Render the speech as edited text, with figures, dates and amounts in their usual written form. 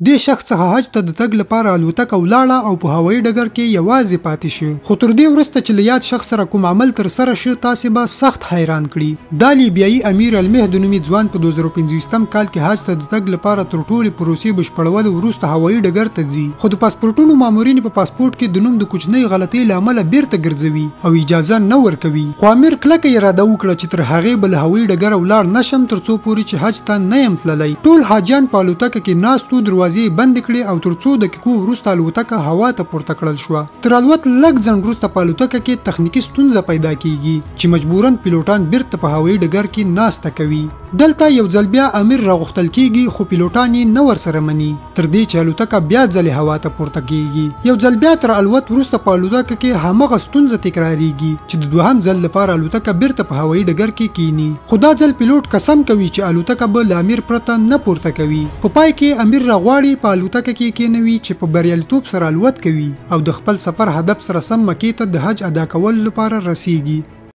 دې شخص څخه حج ته د تګ لپاره الوتکه ولاړه او په هوایي ډګر کې یوازې پاتې شو. خو تر دې وروسته چې له یاد شخص سره کوم عمل ترسره شو تاسې به سخت حیران کړي. دا لیبیایي امیر المهد نومي ځوان په 2015 کال کې حج ته د تګ لپاره تر ټولې پروسې بشپړولو وروسته هوایي ډګر ته ځي، خو د پاسپورټونو مامورین په پاسپورټ کې د نوم د کوچنۍ غلطۍ له امله بیرته ګرځوي او اجازه نه ورکوي. خو امیر کلکه اراده وکړه چې تر هغې به له هوایي ډګره ولاړ نشم تر څو پورې چې حج ته نه یم تللی. ټول حاجیان په الوتکه کې ناستو، دروازې بندې کړې او تر څو دقیقو وروسته الوتکه هوا ته پورته کړل شوه. تر الوت لږ ځنډ وروسته په الوتکه کې تخنیکي ستونزه پیدا کیږي چې مجبوراً پیلوټان بیرته په هوایي ډګر کې ناسته کوي. دلته یو ځل بیا امیر راغوښتل کیږي خو پیلوټان یې نه ورسره مني تر دې چې الوتکه بیا ځلې هوا ته پورته کیږي. یو ځل بیا تر الوت وروسته په الوتکه کې همغه ستونزه تکراریږي چې د دوهم ځل لپاره الوتکه بیرته په هوایي ډګر کې کینی. خو دا ځل پیلوټ قسم کوي چې الوتکه به له امیر پرته نه پورته کوي. په پای کې امیر راغواړي په الوتکه کې کینوي چې په بریالیتوب سره الوت کوي او د خپل سفر هدف سره سم مکې ته د حج ادا کولو لپاره رسیږي.